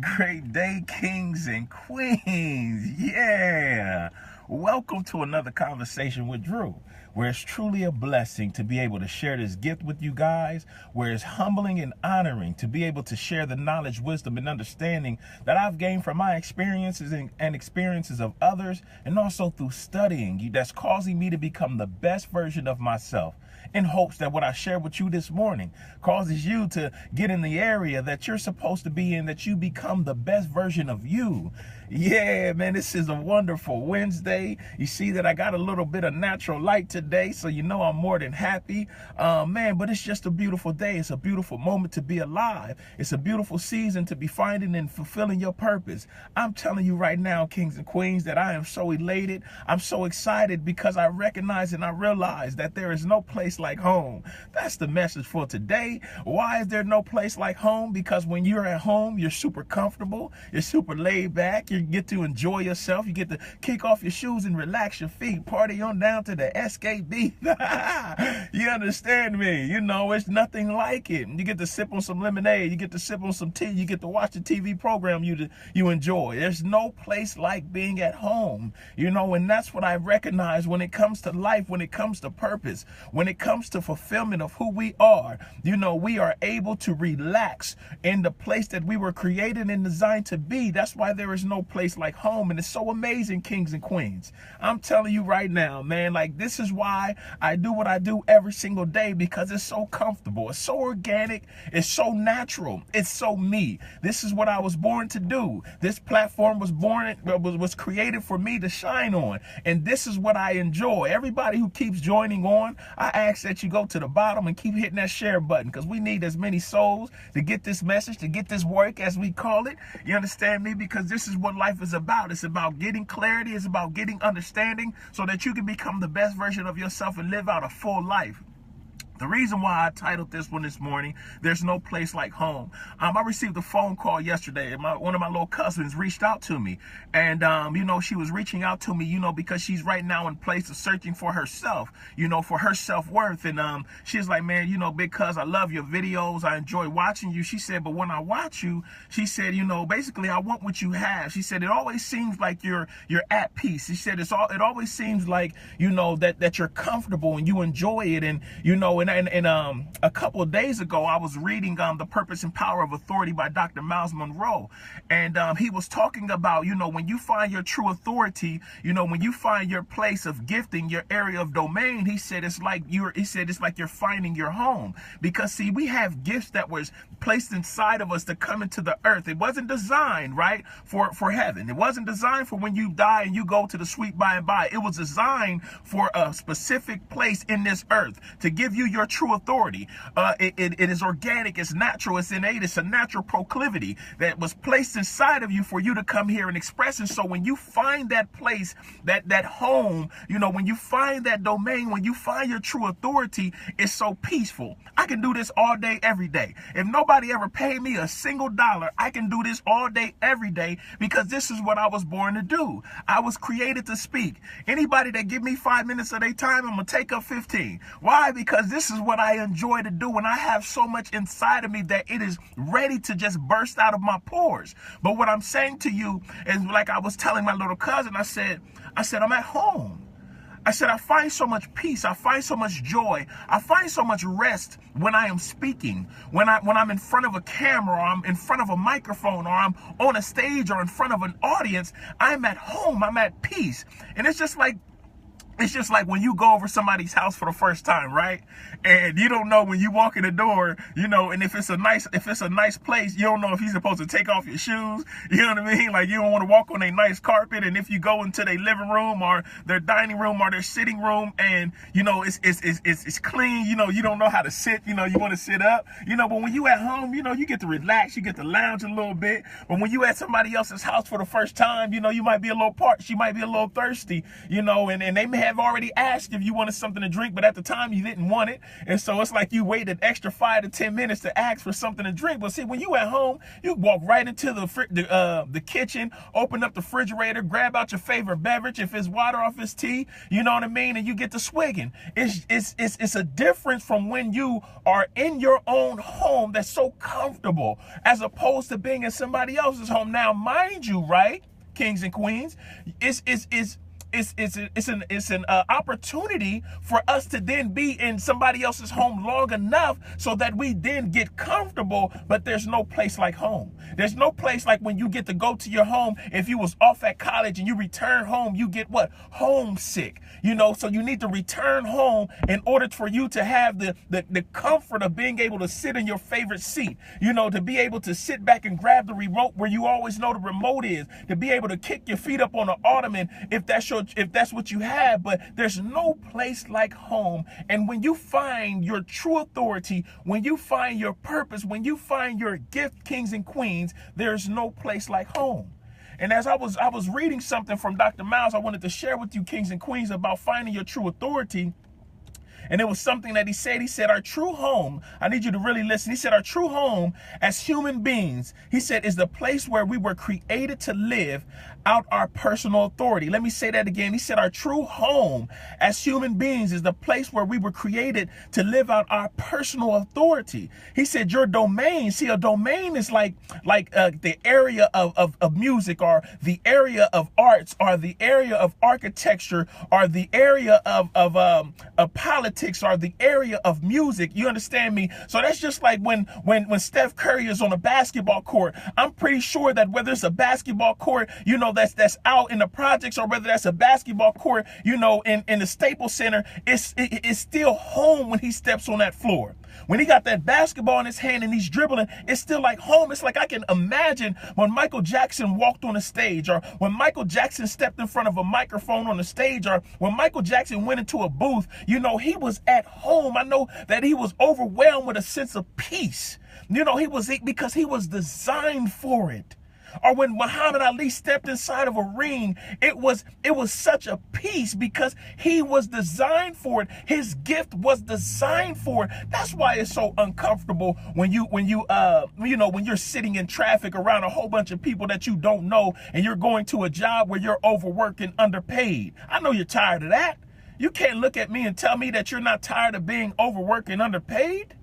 Great day, kings and queens. Yeah. Welcome to another conversation with Drew, where it's truly a blessing to be able to share this gift with you guys, where it's humbling and honoring to be able to share the knowledge, wisdom, and understanding that I've gained from my experiences and experiences of others, and also through studying that's causing me to become the best version of myself, in hopes that what I share with you this morning causes you to get in the area that you're supposed to be in, that you become the best version of you. Yeah, man, this is a wonderful Wednesday. You see that I got a little bit of natural light today, so you know I'm more than happy. Man, but it's just a beautiful day. It's a beautiful moment to be alive. It's a beautiful season to be finding and fulfilling your purpose. I'm telling you right now, kings and queens, that I am so elated. I'm so excited because I recognize and I realize that there is no place like home. That's the message for today. Why is there no place like home? Because when you're at home, you're super comfortable. You're super laid back. You get to enjoy yourself. You get to kick off your shoes and relax your feet. Party on down to the A.C.D. You understand me? You know, it's nothing like it. You get to sip on some lemonade. You get to sip on some tea. You get to watch the TV program you enjoy. There's no place like being at home, you know, and that's what I recognize when it comes to life, when it comes to purpose, when it comes to fulfillment of who we are. You know, we are able to relax in the place that we were created and designed to be. That's why there is no place like home. And it's so amazing, kings and queens. I'm telling you right now, man, like, this is why I do what I do every single day, because it's so comfortable. It's so organic. It's so natural. It's so me. This is what I was born to do. This platform was created for me to shine on. And this is what I enjoy. Everybody who keeps joining on, I ask that you go to the bottom and keep hitting that share button, because we need as many souls to get this message, to get this work, as we call it. You understand me? Because this is what life is about. It's about getting clarity. It's about getting understanding so that you can become the best version of yourself and live out a full life. The reason why I titled this one this morning, There's No Place Like Home. I received a phone call yesterday, and one of my little cousins reached out to me. And, you know, she was reaching out to me, you know, because she's right now in place of searching for herself, you know, for her self-worth. And she's like, man, you know, big cuz, I love your videos. I enjoy watching you. She said, but when I watch you, she said, you know, basically I want what you have. She said, it always seems like you're at peace. She said, it always seems like, you know, that you're comfortable and you enjoy it. And, you know, and a couple of days ago, I was reading The Purpose and Power of Authority by Dr. Miles Monroe. And he was talking about, you know, when you find your true authority, you know, when you find your place of gifting, your area of domain, he said it's like you're finding your home. Because see, we have gifts that was placed inside of us to come into the earth. It wasn't designed, right, for heaven. It wasn't designed for when you die and you go to the sweet by and by. It was designed for a specific place in this earth to give you your true authority. It is organic, it's natural, it's innate, it's a natural proclivity that was placed inside of you for you to come here and express. And so when you find that place, that home, you know, when you find that domain, when you find your true authority, it's so peaceful. I can do this all day, every day. If nobody ever paid me a single dollar, I can do this all day, every day, because this is what I was born to do. I was created to speak. Anybody that give me 5 minutes of their time, I'm gonna take up 15. Why? Because this is what I enjoy to do, and I have so much inside of me that it is ready to just burst out of my pores. But what I'm saying to you is, like I was telling my little cousin, I said I'm at home. I said, I find so much peace. I find so much joy. I find so much rest when I am speaking, when I'm in front of a camera, or I'm in front of a microphone, or I'm on a stage, or in front of an audience. I'm at home. I'm at peace. And it's just like when you go over somebody's house for the first time, right? And you don't know when you walk in the door, you know, and if it's a nice place, you don't know if you're supposed to take off your shoes. You know what I mean? Like, you don't want to walk on a nice carpet. And if you go into their living room or their dining room or their sitting room, and you know it's clean, you know, you don't know how to sit, you know, you want to sit up, you know. But when you at home, you know, you get to relax, you get to lounge a little bit. But when you at somebody else's house for the first time, you know, you might be a little parched, you might be a little thirsty, you know, and they may have have already asked if you wanted something to drink, but at the time you didn't want it. And so it's like you waited an extra 5 to 10 minutes to ask for something to drink. But see, when you at home, you walk right into the kitchen, open up the refrigerator, grab out your favorite beverage, if it's water or if it's tea, you know what I mean? And you get to swigging. It's a difference from when you are in your own home that's so comfortable as opposed to being in somebody else's home. Now, mind you, right, kings and queens, it's an opportunity for us to then be in somebody else's home long enough so that we then get comfortable, but there's no place like home. There's no place like when you get to go to your home. If you was off at college and you return home, you get what? Homesick. You know, so you need to return home in order for you to have the comfort of being able to sit in your favorite seat, you know, to be able to sit back and grab the remote where you always know the remote is, to be able to kick your feet up on the ottoman if that's what you have. But there's no place like home. And when you find your true authority, when you find your purpose, when you find your gift, kings and queens, there's no place like home. And as I was reading something from Dr. Miles, I wanted to share with you, kings and queens, about finding your true authority. And it was something that he said, our true home, I need you to really listen. He said, our true home as human beings, he said, is the place where we were created to live out our personal authority. Let me say that again. He said, our true home as human beings is the place where we were created to live out our personal authority. He said, your domain, see, a domain is like the area of music, or the area of arts, or the area of architecture, or the area of politics, or the area of music. You understand me? So that's just like when Steph Curry is on a basketball court. I'm pretty sure that whether it's a basketball court, you know, that's out in the projects, or whether that's a basketball court, you know, in the Staples Center, it's still home when he steps on that floor. When he got that basketball in his hand and he's dribbling, it's still like home. It's like I can imagine when Michael Jackson walked on the stage, or when Michael Jackson stepped in front of a microphone on the stage, or when Michael Jackson went into a booth, you know, he was at home. I know that he was overwhelmed with a sense of peace. You know, because he was designed for it. Or when Muhammad Ali stepped inside of a ring, it was such a peace because he was designed for it. His gift was designed for it. That's why it's so uncomfortable when you're sitting in traffic around a whole bunch of people that you don't know, and you're going to a job where you're overworked and underpaid. I know you're tired of that. You can't look at me and tell me that you're not tired of being overworked and underpaid.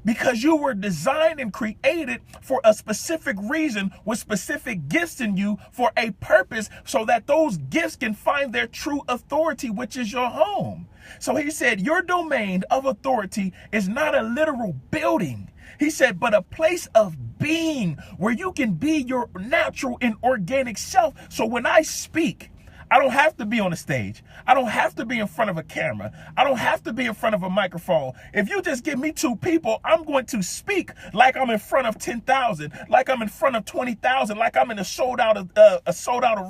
Because you were designed and created for a specific reason, with specific gifts in you for a purpose, so that those gifts can find their true authority, which is your home. So he said, your domain of authority is not a literal building. He said, but a place of being where you can be your natural and organic self. So when I speak, I don't have to be on a stage. I don't have to be in front of a camera. I don't have to be in front of a microphone. If you just give me 2 people, I'm going to speak like I'm in front of 10,000, like I'm in front of 20,000, like I'm in a sold out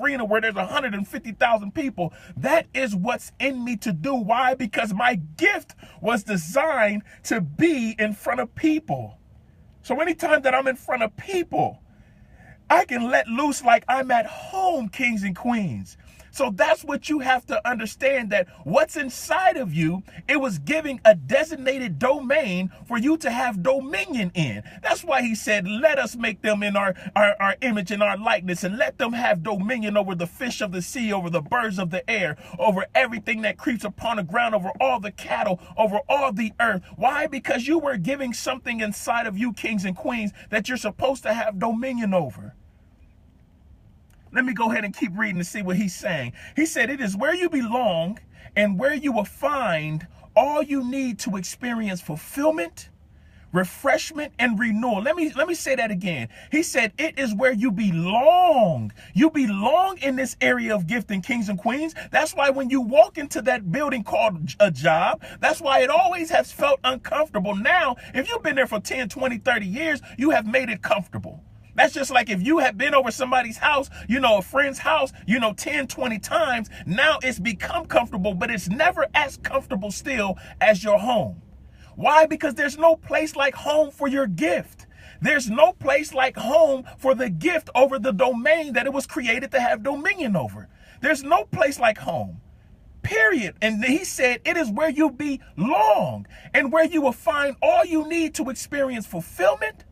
arena where there's 150,000 people. That is what's in me to do. Why? Because my gift was designed to be in front of people. So anytime that I'm in front of people, I can let loose like I'm at home, kings and queens. So that's what you have to understand, that what's inside of you, it was giving a designated domain for you to have dominion in. That's why he said, let us make them in our image and our likeness, and let them have dominion over the fish of the sea, over the birds of the air, over everything that creeps upon the ground, over all the cattle, over all the earth. Why? Because you were giving something inside of you, kings and queens, that you're supposed to have dominion over. Let me go ahead and keep reading to see what he's saying. He said, it is where you belong and where you will find all you need to experience fulfillment, refreshment, and renewal. Let me say that again. He said, it is where you belong. You belong in this area of gifting, kings and queens. That's why when you walk into that building called a job, that's why it always has felt uncomfortable. Now, if you've been there for 10, 20, 30 years, you have made it comfortable. That's just like if you have been over somebody's house, you know, a friend's house, you know, 10, 20 times. Now it's become comfortable, but it's never as comfortable still as your home. Why? Because there's no place like home for your gift. There's no place like home for the gift over the domain that it was created to have dominion over. There's no place like home. period. And he said, it is where you belong and where you will find all you need to experience fulfillment,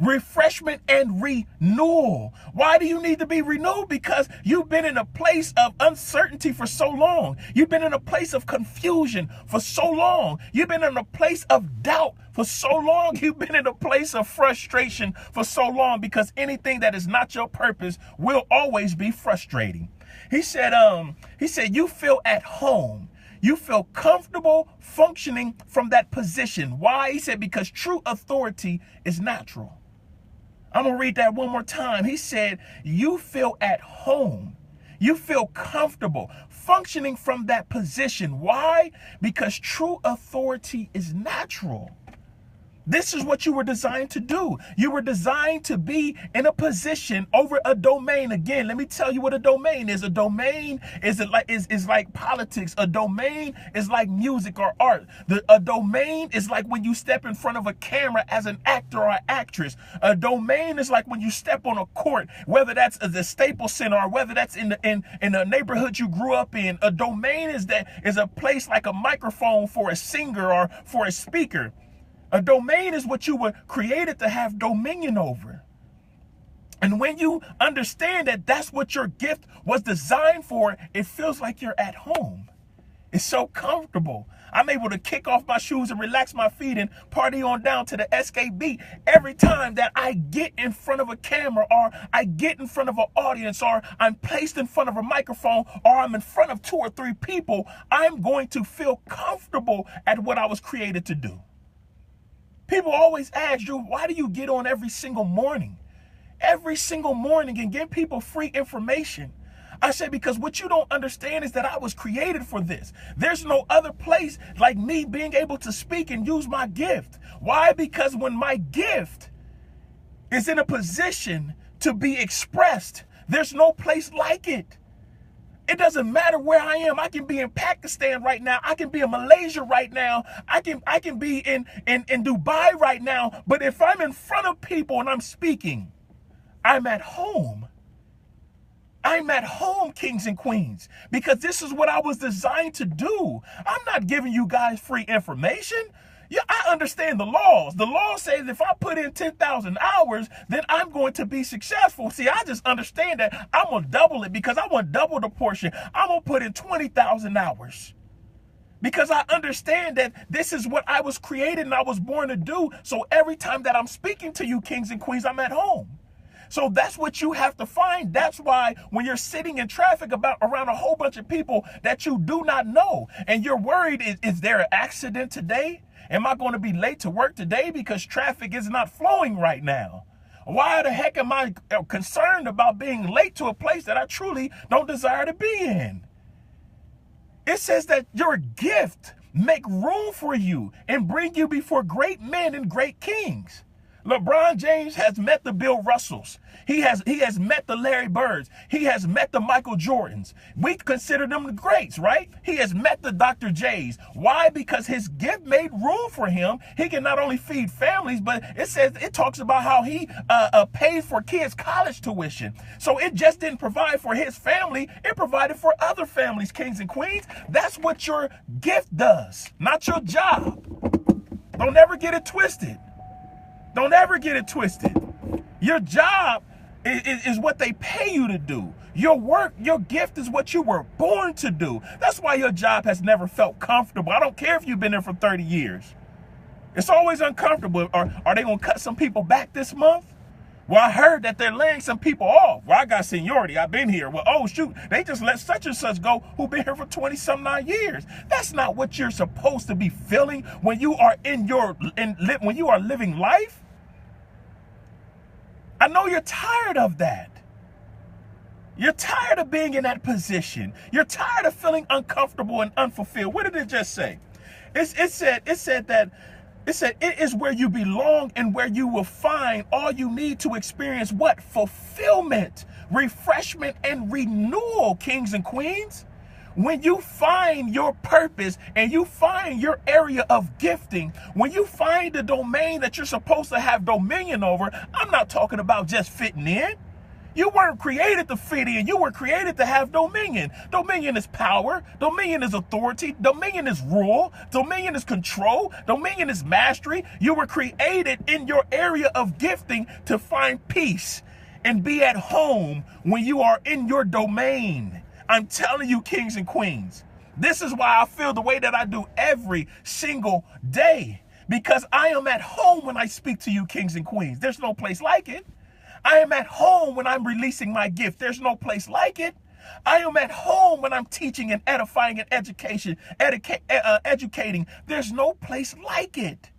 refreshment, and renewal. Why do you need to be renewed? Because you've been in a place of uncertainty for so long. You've been in a place of confusion for so long. You've been in a place of doubt for so long. You've been in a place of frustration for so long, because anything that is not your purpose will always be frustrating. He said, you feel at home. You feel comfortable functioning from that position. Why? He said, because true authority is natural. I'm going to read that one more time. He said, you feel at home. You feel comfortable functioning from that position. Why? Because true authority is natural. This is what you were designed to do. You were designed to be in a position over a domain. Again, let me tell you what a domain is. A domain is like politics. A domain is like music or art. A domain is like when you step in front of a camera as an actor or actress. A domain is like when you step on a court, whether that's the Staples Center or whether that's in a neighborhood you grew up in. A domain is a place like a microphone for a singer or for a speaker. A domain is what you were created to have dominion over. And when you understand that that's what your gift was designed for, it feels like you're at home. It's so comfortable. I'm able to kick off my shoes and relax my feet and party on down to the SKB every time that I get in front of a camera, or I get in front of an audience, or I'm placed in front of a microphone, or I'm in front of 2 or 3 people. I'm going to feel comfortable at what I was created to do. People always ask, Drew, why do you get on every single morning? Every single morning and give people free information. I said, because what you don't understand is that I was created for this. There's no other place like me being able to speak and use my gift. Why? Because when my gift is in a position to be expressed, there's no place like it. It doesn't matter where I am. I can be in Pakistan right now. I can be in Malaysia right now. I can be in Dubai right now. But if I'm in front of people and I'm speaking, I'm at home. I'm at home, kings and queens, because this is what I was designed to do. I'm not giving you guys free information. Yeah, I understand the laws. The law says if I put in 10,000 hours, then I'm going to be successful. See, I just understand that I'm going to double it, because I want double the portion. I'm going to put in 20,000 hours because I understand that this is what I was created and I was born to do. So every time that I'm speaking to you, kings and queens, I'm at home. So that's what you have to find. That's why when you're sitting in traffic around a whole bunch of people that you do not know, and you're worried, is there an accident today? Am I going to be late to work today because traffic is not flowing right now? Why the heck am I concerned about being late to a place that I truly don't desire to be in? It says that your gift make room for you and bring you before great men and great kings. LeBron James has met the Bill Russells. He has met the Larry Birds. He has met the Michael Jordans. We consider them the greats, right? He has met the Dr. J's. Why? Because his gift made room for him. He can not only feed families, but it talks about how he paid for kids' college tuition. So it just didn't provide for his family. It provided for other families, kings and queens. That's what your gift does, not your job. Don't ever get it twisted. Don't ever get it twisted. Your job is what they pay you to do. Your work, your gift is what you were born to do. That's why your job has never felt comfortable. I don't care if you've been there for 30 years. It's always uncomfortable. Are they going to cut some people back this month? Well, I heard that they're laying some people off. Well, I got seniority. I've been here. Well, oh, shoot, they just let such and such go who've been here for 20-some-9 years. That's not what you're supposed to be feeling when you are when you are living life. I know you're tired of that. You're tired of being in that position. You're tired of feeling uncomfortable and unfulfilled. What did it just say? It said it is where you belong and where you will find all you need to experience what? Fulfillment, refreshment, and renewal, kings and queens. When you find your purpose and you find your area of gifting, when you find the domain that you're supposed to have dominion over, I'm not talking about just fitting in. You weren't created to fit in. You were created to have dominion. Dominion is power. Dominion is authority. Dominion is rule. Dominion is control. Dominion is mastery. You were created in your area of gifting to find peace and be at home when you are in your domain. I'm telling you, kings and queens, this is why I feel the way that I do every single day, because I am at home when I speak to you, kings and queens. There's no place like it. I am at home when I'm releasing my gift. There's no place like it. I am at home when I'm teaching and edifying and educating. There's no place like it.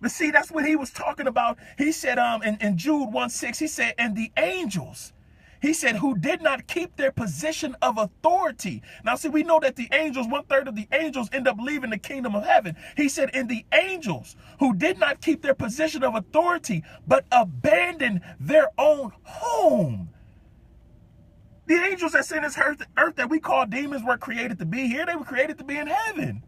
But see, that's what he was talking about. He said in Jude 1:6, he said, and the angels, he said, who did not keep their position of authority. Now, see, we know that the angels, 1/3 of the angels end up leaving the kingdom of heaven. He said, and the angels who did not keep their position of authority, but abandoned their own home. The angels that's in this earth that we call demons were created to be here. They were created to be in heaven.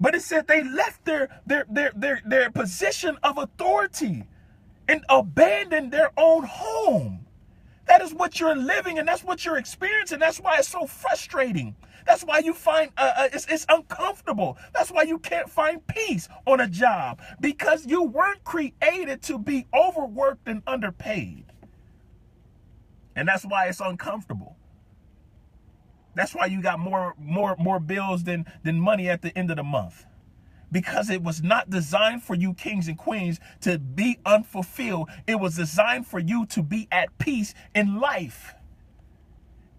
But it said they left their position of authority and abandon their own home. That is what you're living, and that's what you're experiencing. That's why it's so frustrating. That's why you find it's uncomfortable. That's why you can't find peace on a job, because you weren't created to be overworked and underpaid. And that's why it's uncomfortable. That's why you got more bills than money at the end of the month. Because it was not designed for you, kings and queens, to be unfulfilled. It was designed for you to be at peace in life.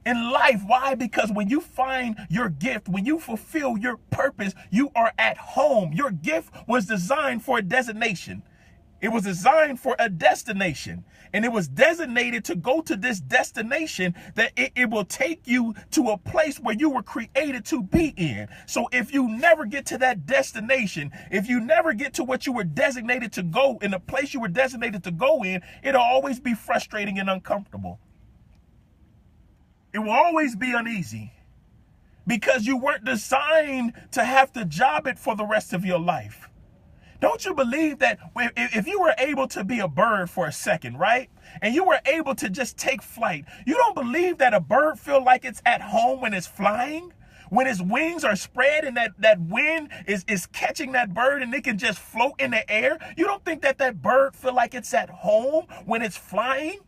In life. Why? Because when you find your gift, when you fulfill your purpose, you are at home. Your gift was designed for a designation. It was designed for a destination, and it was designated to go to this destination that it will take you to a place where you were created to be in. So if you never get to that destination, if you never get to what you were designated to go in the place you were designated to go in, it'll always be frustrating and uncomfortable. It will always be uneasy because you weren't designed to have to job it for the rest of your life. Don't you believe that if you were able to be a bird for a second, right? And you were able to just take flight, you don't believe that a bird feels like it's at home when it's flying? When its wings are spread and that wind is catching that bird and it can just float in the air? You don't think that bird feel like it's at home when it's flying?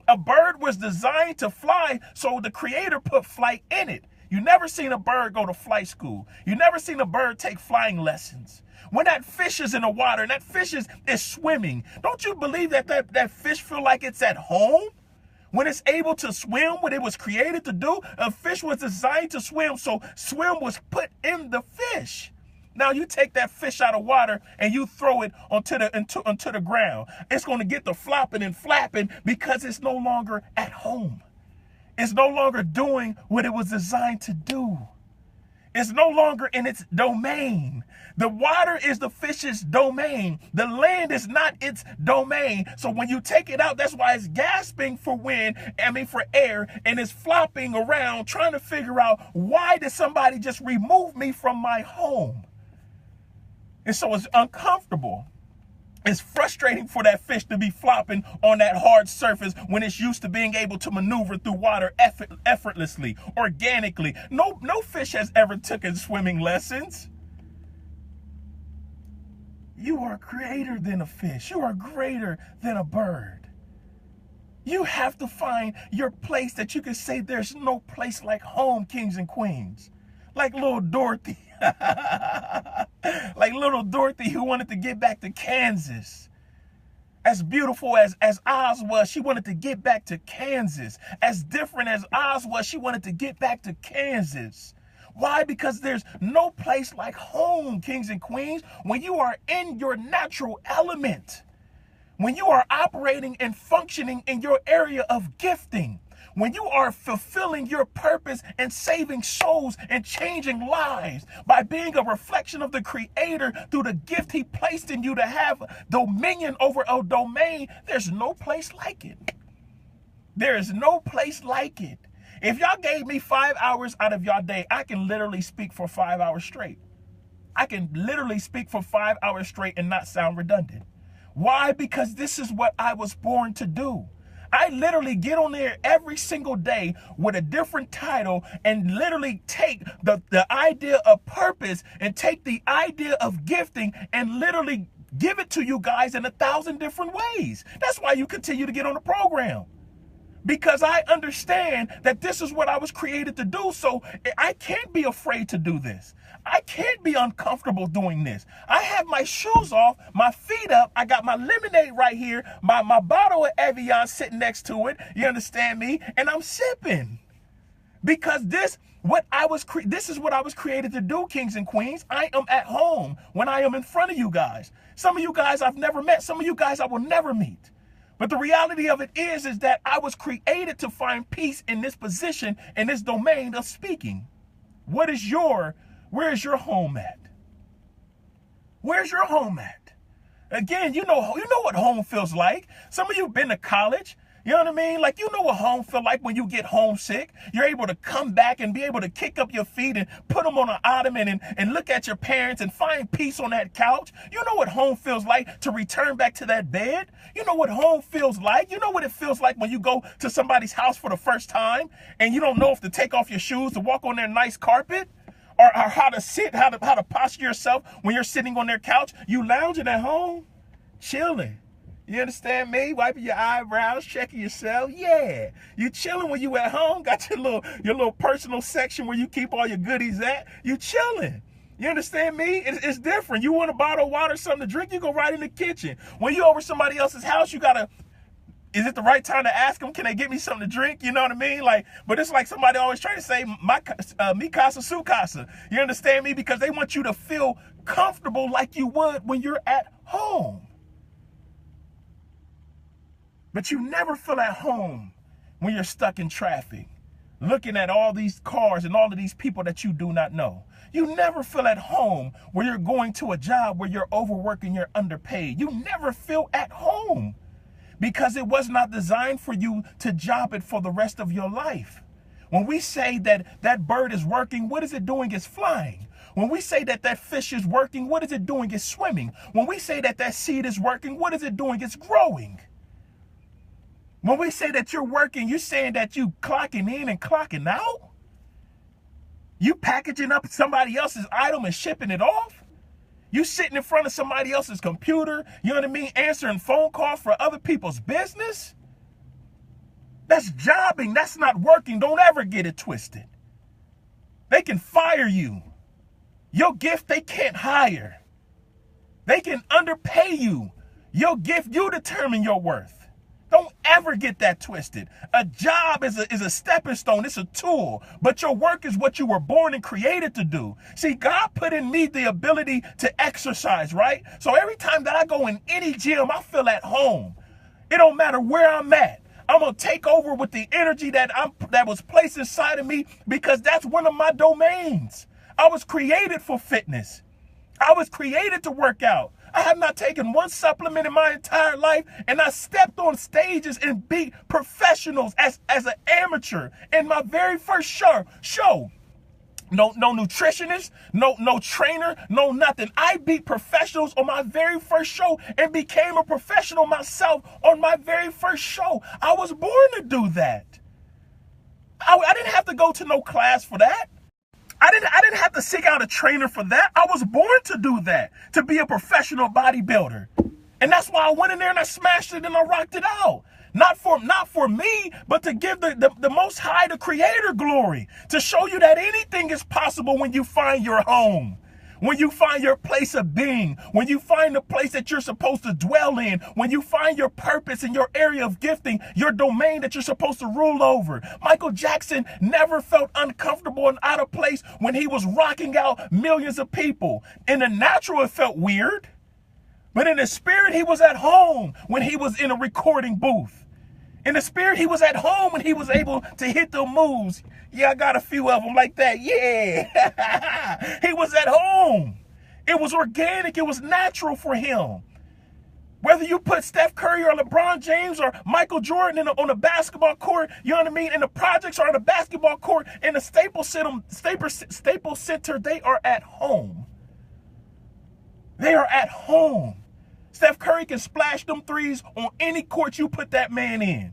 A bird was designed to fly, so the creator put flight in it. You never seen a bird go to flight school. You never seen a bird take flying lessons. When that fish is in the water and that fish is swimming, don't you believe that fish feel like it's at home? When it's able to swim, what it was created to do, a fish was designed to swim, so swim was put in the fish. Now you take that fish out of water and you throw it onto the ground. It's going to get to flopping and flapping because it's no longer at home. It's no longer doing what it was designed to do. It's no longer in its domain. The water is the fish's domain. The land is not its domain. So when you take it out, that's why it's gasping for for air, and it's flopping around trying to figure out, why did somebody just remove me from my home? And so it's uncomfortable. It's frustrating for that fish to be flopping on that hard surface when it's used to being able to maneuver through water effortlessly, organically. No fish has ever taken swimming lessons. You are greater than a fish. You are greater than a bird. You have to find your place that you can say there's no place like home, kings and queens. Like little Dorothy. Like little Dorothy who wanted to get back to Kansas. As beautiful as Oz was, she wanted to get back to Kansas. As different as Oz was, she wanted to get back to Kansas. Why? Because there's no place like home, kings and queens, when you are in your natural element. When you are operating and functioning in your area of gifting. When you are fulfilling your purpose and saving souls and changing lives by being a reflection of the Creator through the gift He placed in you to have dominion over a domain, there's no place like it. There is no place like it. If y'all gave me 5 hours out of y'all day, I can literally speak for 5 hours straight. I can literally speak for 5 hours straight and not sound redundant. Why? Because this is what I was born to do. I literally get on there every single day with a different title and literally take the idea of purpose and take the idea of gifting and literally give it to you guys in 1,000 different ways. That's why you continue to get on the program. Because I understand that this is what I was created to do. So I can't be afraid to do this. I can't be uncomfortable doing this. I have my shoes off, my feet up. I got my lemonade right here, my bottle of Evian sitting next to it. You understand me? And I'm sipping. Because this is what I was created to do, kings and queens. I am at home when I am in front of you guys. Some of you guys I've never met. Some of you guys I will never meet. But the reality of it is that I was created to find peace in this position, in this domain of speaking. Where is your home at? Where's your home at? Again, you know what home feels like. Some of you have been to college. You know what I mean? Like, you know what home feel like when you get homesick. You're able to come back and be able to kick up your feet and put them on an ottoman and look at your parents and find peace on that couch. You know what home feels like to return back to that bed. You know what home feels like. You know what it feels like when you go to somebody's house for the first time and you don't know if to take off your shoes to walk on their nice carpet or how to sit, how to posture yourself when you're sitting on their couch. You lounging at home, chilling. You understand me? Wiping your eyebrows, checking yourself. Yeah. You chilling when you at home. Got your little personal section where you keep all your goodies at. You chilling. You understand me? It's different. You want a bottle of water, something to drink, you go right in the kitchen. When you over somebody else's house, you gotta, is it the right time to ask them, can they get me something to drink? You know what I mean? Like, but it's like somebody always trying to say, mi casa, su casa. You understand me? Because they want you to feel comfortable like you would when you're at home. But you never feel at home when you're stuck in traffic, looking at all these cars and all of these people that you do not know. You never feel at home when you're going to a job where you're overworked and you're underpaid. You never feel at home because it was not designed for you to job it for the rest of your life. When we say that that bird is working, what is it doing? It's flying. When we say that that fish is working, what is it doing? It's swimming. When we say that that seed is working, what is it doing? It's growing. When we say that you're working, you're saying that you clocking in and clocking out? You packaging up somebody else's item and shipping it off? You sitting in front of somebody else's computer, you know what I mean, answering phone calls for other people's business? That's jobbing. That's not working. Don't ever get it twisted. They can fire you. Your gift, they can't hire. They can underpay you. Your gift, you determine your worth. Don't ever get that twisted. A job is a stepping stone. It's a tool. But your work is what you were born and created to do. See, God put in me the ability to exercise, right? So every time that I go in any gym, I feel at home. It don't matter where I'm at. I'm going to take over with the energy that was placed inside of me because that's one of my domains. I was created for fitness. I was created to work out. I have not taken one supplement in my entire life, and I stepped on stages and beat professionals as an amateur in my very first show. No nutritionist, no trainer, no nothing. I beat professionals on my very first show and became a professional myself on my very first show. I was born to do that. I didn't have to go to no class for that. I didn't have to seek out a trainer for that. I was born to do that, to be a professional bodybuilder. And that's why I went in there and I smashed it and I rocked it out. Not for me, but to give the Most High, the Creator, glory. To show you that anything is possible when you find your home. When you find your place of being, when you find the place that you're supposed to dwell in, when you find your purpose in your area of gifting, your domain that you're supposed to rule over. Michael Jackson never felt uncomfortable and out of place when he was rocking out millions of people. In the natural, it felt weird, but in the spirit, he was at home when he was in a recording booth. In the spirit, he was at home when he was able to hit the moves. Yeah, I got a few of them like that. Yeah. He was at home. It was organic. It was natural for him. Whether you put Steph Curry or LeBron James or Michael Jordan on a basketball court, you know what I mean, in the projects or in the basketball court, in the Staples Center, they are at home. They are at home. Steph Curry can splash them threes on any court you put that man in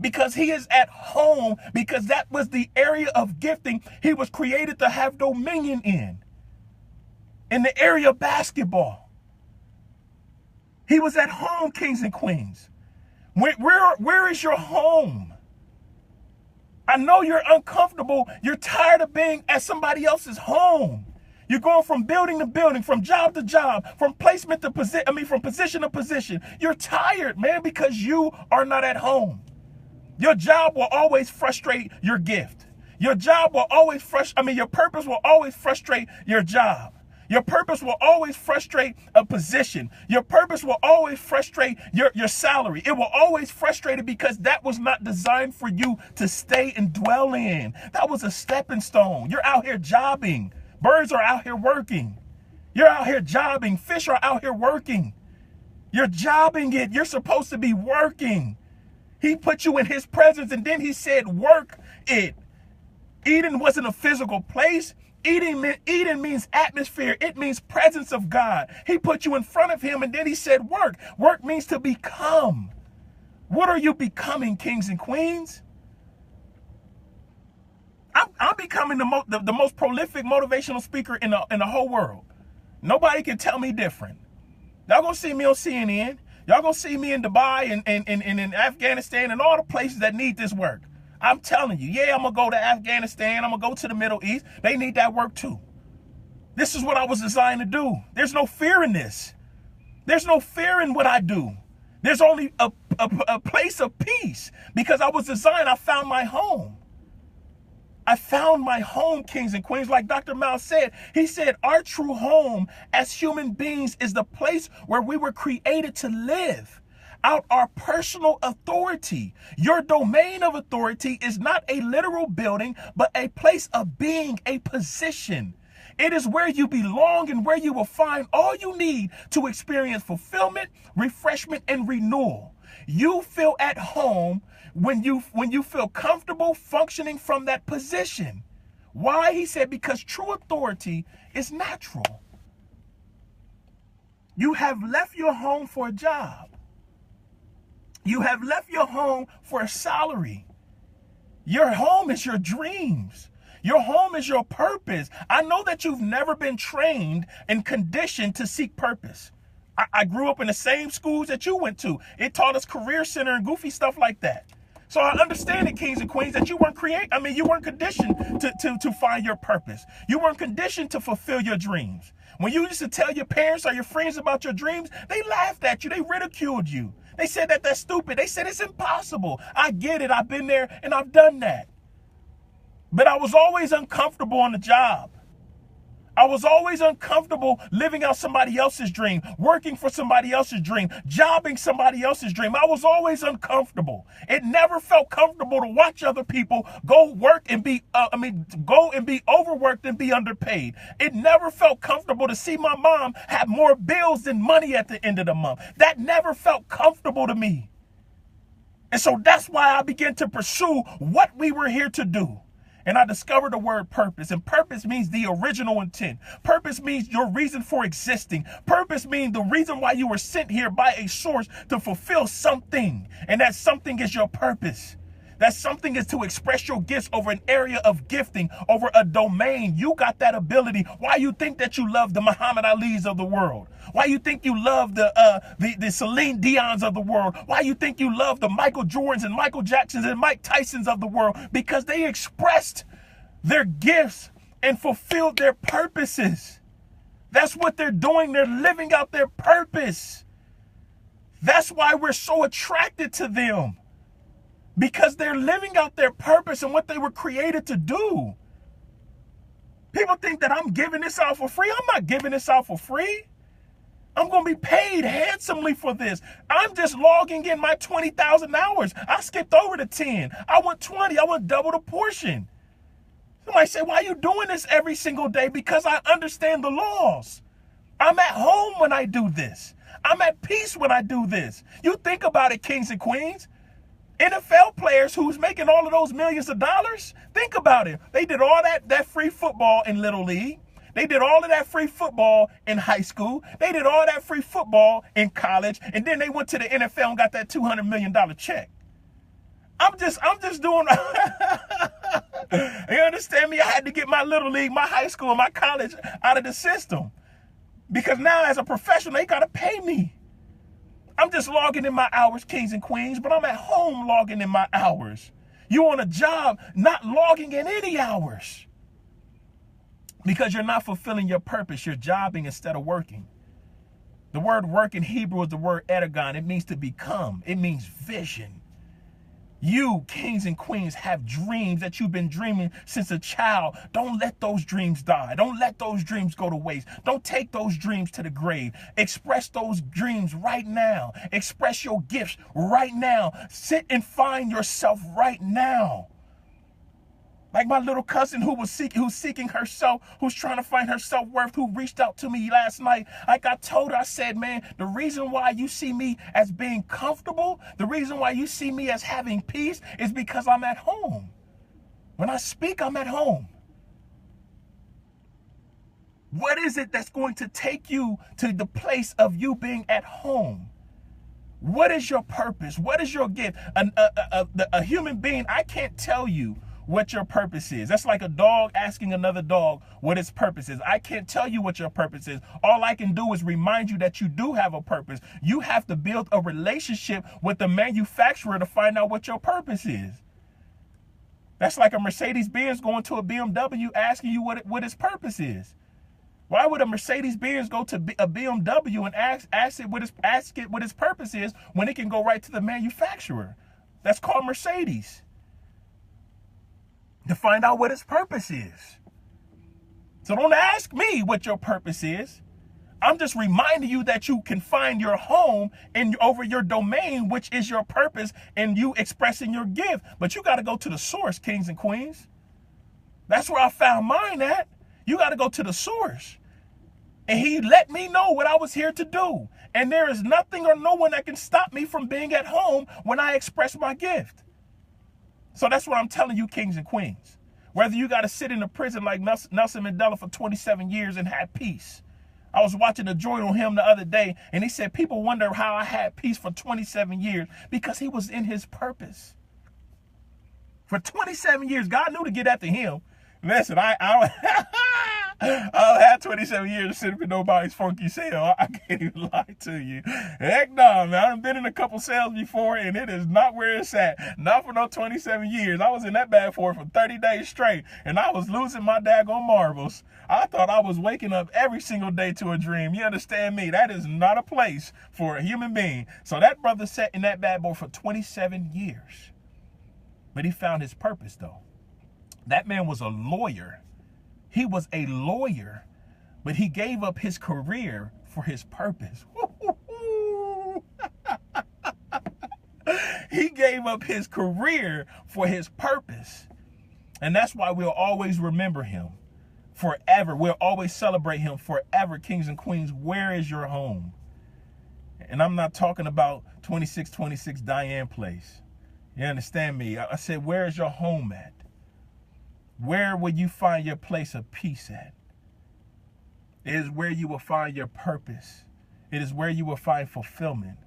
because he is at home, because that was the area of gifting he was created to have dominion in the area of basketball. He was at home, kings and queens. Where is your home? I know you're uncomfortable. You're tired of being at somebody else's home. You're going from building to building, from job to job, from placement to position, from position to position. You're tired, man, because you are not at home. Your job will always frustrate your gift. Your job will always your purpose will always frustrate your job. Your purpose will always frustrate a position. Your purpose will always frustrate your salary. It will always frustrate it because that was not designed for you to stay and dwell in. That was a stepping stone. You're out here jobbing. Birds are out here working. You're out here jobbing. Fish are out here working. You're jobbing it. You're supposed to be working. He put you in his presence and then he said, work it. Eden wasn't a physical place. Eden means atmosphere. It means presence of God. He put you in front of him and then he said work. Work means to become. What are you becoming, kings and queens? I'm becoming the most prolific motivational speaker in the whole world. Nobody can tell me different. Y'all gonna see me on CNN. Y'all gonna see me in Dubai and in Afghanistan and all the places that need this work. I'm telling you, yeah, I'm going to go to Afghanistan. I'm going to go to the Middle East. They need that work too. This is what I was designed to do. There's no fear in this. There's no fear in what I do. There's only a place of peace because I was designed. I found my home. I found my home, kings and queens. Like Dr. Miles said, he said, our true home as human beings is the place where we were created to live out our personal authority. Your domain of authority is not a literal building, but a place of being, a position. It is where you belong and where you will find all you need to experience fulfillment, refreshment, and renewal. You feel at home when you feel comfortable functioning from that position. Why? He said, because true authority is natural. You have left your home for a job. You have left your home for a salary. Your home is your dreams. Your home is your purpose. I know that you've never been trained and conditioned to seek purpose. I grew up in the same schools that you went to. It taught us career center and goofy stuff like that. So I understand it, kings and queens, that you weren't you weren't conditioned to find your purpose. You weren't conditioned to fulfill your dreams. When you used to tell your parents or your friends about your dreams, they laughed at you. They ridiculed you. They said that that's stupid. They said it's impossible. I get it. I've been there and I've done that. But I was always uncomfortable on the job. I was always uncomfortable living out somebody else's dream, working for somebody else's dream, jobbing somebody else's dream. I was always uncomfortable. It never felt comfortable to watch other people go work and go and be overworked and be underpaid. It never felt comfortable to see my mom have more bills than money at the end of the month. That never felt comfortable to me. And so that's why I began to pursue what we were here to do. And I discovered the word purpose. And purpose means the original intent. Purpose means your reason for existing. Purpose means the reason why you were sent here by a source to fulfill something. And that something is your purpose. That something is to express your gifts over an area of gifting, over a domain. You got that ability. Why you think that you love the Muhammad Ali's of the world? Why you think you love the Celine Dion's of the world? Why you think you love the Michael Jordans and Michael Jacksons and Mike Tysons of the world? Because they expressed their gifts and fulfilled their purposes. That's what they're doing. They're living out their purpose. That's why we're so attracted to them. Because they're living out their purpose and what they were created to do. People think that I'm giving this out for free. I'm not giving this out for free. I'm going to be paid handsomely for this. I'm just logging in my 20,000 hours. I skipped over to 10. I went 20. I went double the portion. Somebody say, why are you doing this every single day? Because I understand the laws. I'm at home when I do this. I'm at peace when I do this. You think about it, kings and queens. NFL players who's making all of those millions of dollars, think about it. They did all that free football in Little League. They did all of that free football in high school. They did all that free football in college. And then they went to the NFL and got that $200 million check. I'm just doing, you understand me? I had to get my little league, my high school, and my college out of the system. Because now as a professional, they got to pay me. I'm just logging in my hours, kings and queens, but I'm at home logging in my hours. You on a job, not logging in any hours. Because you're not fulfilling your purpose. You're jobbing instead of working. The word work in Hebrew is the word ergon. It means to become. It means vision. You, kings and queens, have dreams that you've been dreaming since a child. Don't let those dreams die. Don't let those dreams go to waste. Don't take those dreams to the grave. Express those dreams right now. Express your gifts right now. Sit and find yourself right now. Like my little cousin who's seeking herself, who's trying to find her self-worth, who reached out to me last night. Like I told her, I said, man, the reason why you see me as being comfortable, the reason why you see me as having peace is because I'm at home. When I speak, I'm at home. What is it that's going to take you to the place of you being at home? What is your purpose? What is your gift? A human being, I can't tell you what your purpose is. That's like a dog asking another dog what its purpose is. I can't tell you what your purpose is. All I can do is remind you that you do have a purpose. You have to build a relationship with the manufacturer to find out what your purpose is. That's like a Mercedes-Benz going to a BMW asking you what its purpose is. Why would a Mercedes-Benz go to a BMW and ask it what its purpose is when it can go right to the manufacturer? That's called Mercedes. To find out what its purpose is. So don't ask me what your purpose is. I'm just reminding you that you can find your home over your domain, which is your purpose, and you expressing your gift. But you got to go to the source, kings and queens. That's where I found mine at. You got to go to the source. And he let me know what I was here to do. And there is nothing or no one that can stop me from being at home when I express my gift. So that's what I'm telling you, kings and queens. Whether you got to sit in a prison like Nelson Mandela for 27 years and have peace. I was watching a joint on him the other day, and he said people wonder how I had peace for 27 years because he was in his purpose. For 27 years, God knew to get after him. Listen, I had 27 years to sit up in nobody's funky cell. I can't even lie to you. Heck no, man. I've been in a couple cells before, and it is not where it's at. Not for no 27 years. I was in that bad for 30 days straight, and I was losing my daggone marbles. I thought I was waking up every single day to a dream. You understand me? That is not a place for a human being. So that brother sat in that bad boy for 27 years. But he found his purpose, though. That man was a lawyer. He was a lawyer, but he gave up his career for his purpose. He gave up his career for his purpose. And that's why we'll always remember him forever. We'll always celebrate him forever, kings and queens. Where is your home? And I'm not talking about 2626 Diane Place. You understand me? I said, where is your home at? Where will you find your place of peace at? It is where you will find your purpose. It is where you will find fulfillment.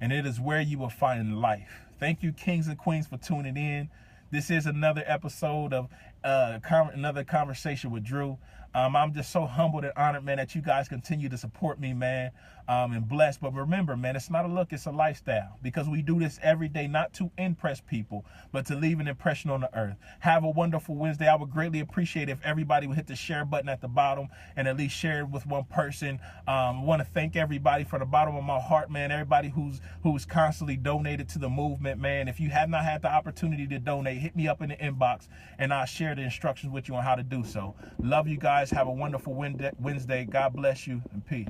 And it is where you will find life. Thank you, kings and queens, for tuning in. This is another episode of another conversation with Drew. I'm just so humbled and honored, man, that you guys continue to support me, man, and blessed. But remember, man, it's not a look, it's a lifestyle, because we do this every day, not to impress people, but to leave an impression on the earth. Have a wonderful Wednesday. I would greatly appreciate if everybody would hit the share button at the bottom and at least share it with one person. I want to thank everybody from the bottom of my heart, man, everybody who's constantly donated to the movement, man. If you have not had the opportunity to donate, hit me up in the inbox and I'll share the instructions with you on how to do so. Love you guys. Have a wonderful Wednesday. God bless you and peace.